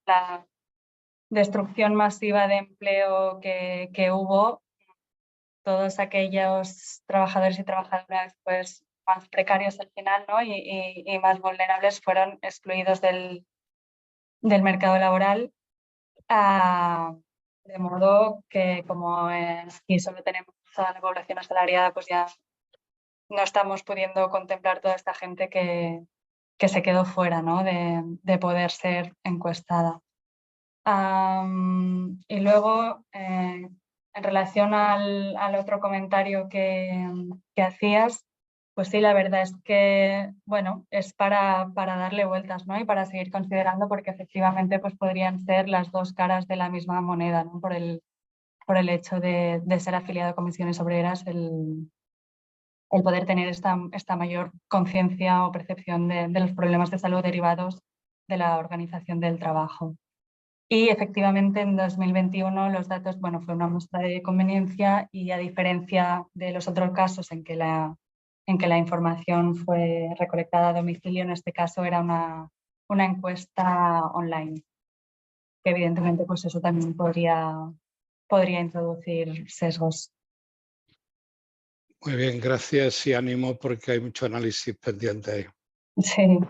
la destrucción masiva de empleo que hubo, todos aquellos trabajadores y trabajadoras pues, más precarios al final, ¿no? y más vulnerables fueron excluidos del mercado laboral, de modo que como aquí solo tenemos a la población asalariada, pues ya no estamos pudiendo contemplar toda esta gente que se quedó fuera, ¿no? de poder ser encuestada. Y luego, en relación al otro comentario que hacías, pues sí, la verdad es que, bueno, es para darle vueltas, ¿no? Y para seguir considerando, porque efectivamente pues podrían ser las dos caras de la misma moneda, ¿no? Por el hecho de ser afiliado a comisiones obreras, el poder tener esta mayor conciencia o percepción de los problemas de salud derivados de la organización del trabajo. Y efectivamente en 2021 los datos, bueno, fue una muestra de conveniencia y a diferencia de los otros casos en que la información fue recolectada a domicilio, en este caso era una encuesta online, que evidentemente pues eso también podría introducir sesgos. Muy bien, gracias y ánimo porque hay mucho análisis pendiente ahí. Sí.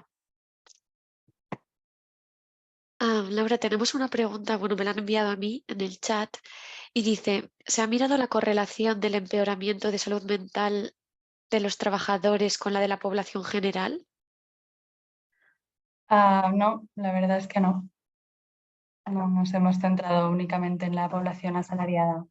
Laura, tenemos una pregunta, bueno, me la han enviado a mí en el chat y dice, ¿se ha mirado la correlación del empeoramiento de salud mental de los trabajadores con la de la población general? No, la verdad es que no. No nos hemos centrado únicamente en la población asalariada.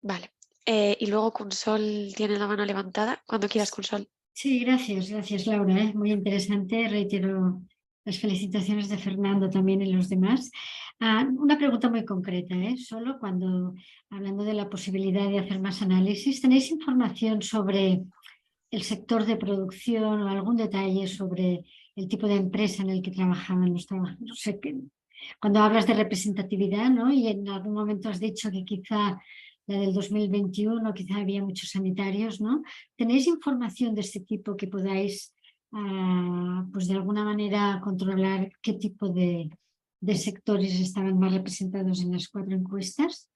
Vale. Y luego Consol tiene la mano levantada. Cuando quieras, Consol. Sí, gracias Laura. Muy interesante. Reitero las felicitaciones de Fernando también y los demás. Una pregunta muy concreta, solo cuando, hablando de la posibilidad de hacer más análisis, ¿tenéis información sobre el sector de producción o algún detalle sobre el tipo de empresa en el que trabajaban los trabajadores. O sea, cuando hablas de representatividad, ¿no? Y en algún momento has dicho que quizá la del 2021, quizá había muchos sanitarios, ¿no? ¿Tenéis información de este tipo que podáis, pues de alguna manera, controlar qué tipo de sectores estaban más representados en las 4 encuestas?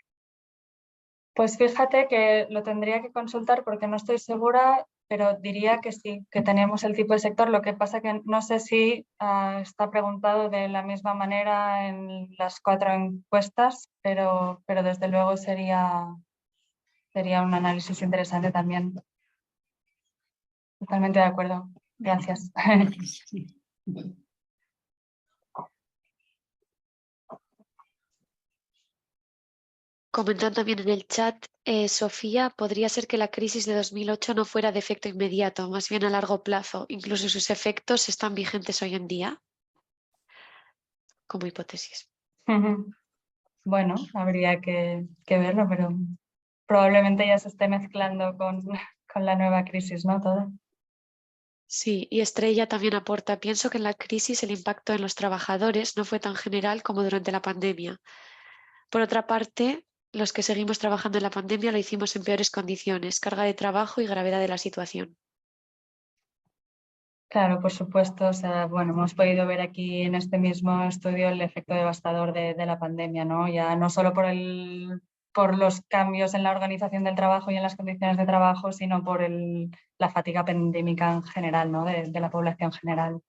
Pues fíjate que lo tendría que consultar porque no estoy segura, pero diría que sí, que teníamos el tipo de sector. Lo que pasa que no sé si está preguntado de la misma manera en las 4 encuestas, pero desde luego sería un análisis interesante también. Totalmente de acuerdo. Gracias. Gracias. Sí. Comentan también en el chat, Sofía, podría ser que la crisis de 2008 no fuera de efecto inmediato, más bien a largo plazo. Incluso sus efectos están vigentes hoy en día, como hipótesis. Bueno, habría que verlo, pero probablemente ya se esté mezclando con la nueva crisis, ¿no? Todo. Sí, y Estrella también aporta, pienso que en la crisis el impacto en los trabajadores no fue tan general como durante la pandemia. Por otra parte, los que seguimos trabajando en la pandemia lo hicimos en peores condiciones, carga de trabajo y gravedad de la situación. Claro, por supuesto. O sea, bueno, hemos podido ver aquí en este mismo estudio el efecto devastador de la pandemia, ¿no? Ya no solo por los cambios en la organización del trabajo y en las condiciones de trabajo, sino por la fatiga pandémica en general, ¿no? De la población general.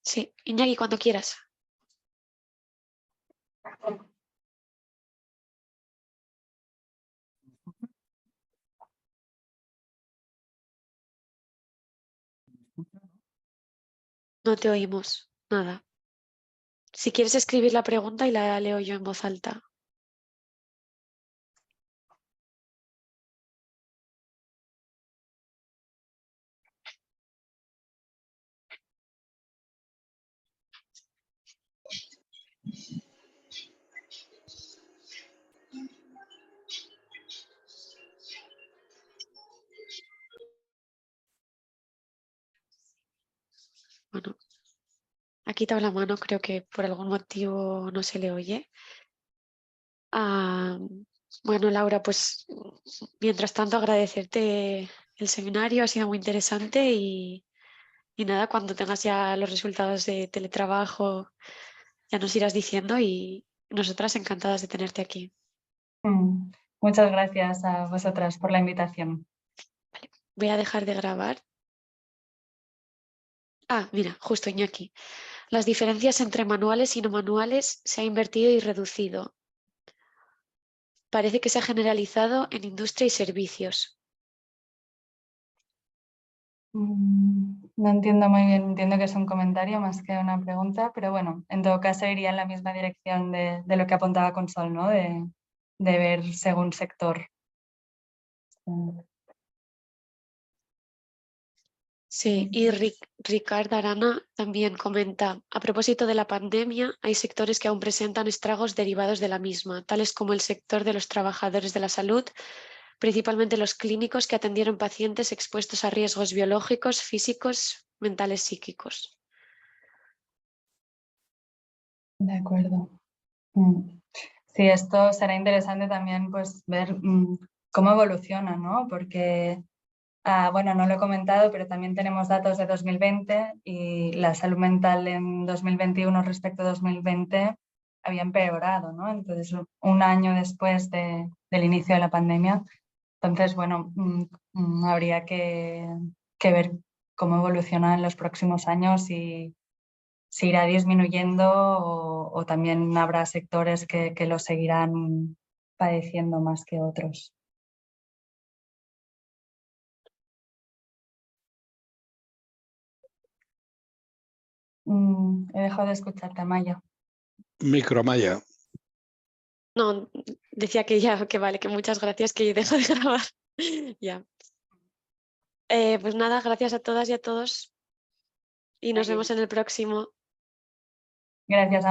Sí, Iñaki, cuando quieras. No te oímos, nada. Si quieres escribir la pregunta y la leo yo en voz alta. Bueno, ha quitado la mano, creo que por algún motivo no se le oye. Bueno, Laura, pues mientras tanto agradecerte el seminario, ha sido muy interesante y nada, cuando tengas ya los resultados de teletrabajo ya nos irás diciendo y nosotras encantadas de tenerte aquí. Muchas gracias a vosotras por la invitación. Voy a dejar de grabar. Mira, justo Iñaki. Las diferencias entre manuales y no manuales se ha invertido y reducido. Parece que se ha generalizado en industria y servicios. No entiendo muy bien, entiendo que es un comentario más que una pregunta, pero bueno, en todo caso iría en la misma dirección de lo que apuntaba Consol, ¿no? De ver según sector. Sí, y Ricard Arana también comenta, a propósito de la pandemia, hay sectores que aún presentan estragos derivados de la misma, tales como el sector de los trabajadores de la salud, principalmente los clínicos que atendieron pacientes expuestos a riesgos biológicos, físicos, mentales, psíquicos. De acuerdo. Sí, esto será interesante también pues ver cómo evoluciona, ¿no? Porque, bueno, no lo he comentado, pero también tenemos datos de 2020 y la salud mental en 2021 respecto a 2020 había empeorado, ¿no? Entonces, un año después del inicio de la pandemia. Entonces, bueno, habría que ver cómo evoluciona en los próximos años y si irá disminuyendo o también habrá sectores que lo seguirán padeciendo más que otros. He dejado de escucharte, Maya. Micromaya. No, decía que ya, que vale, que muchas gracias, que dejo de grabar. Ya. Pues nada, gracias a todas y a todos y nos vemos en el próximo. Gracias.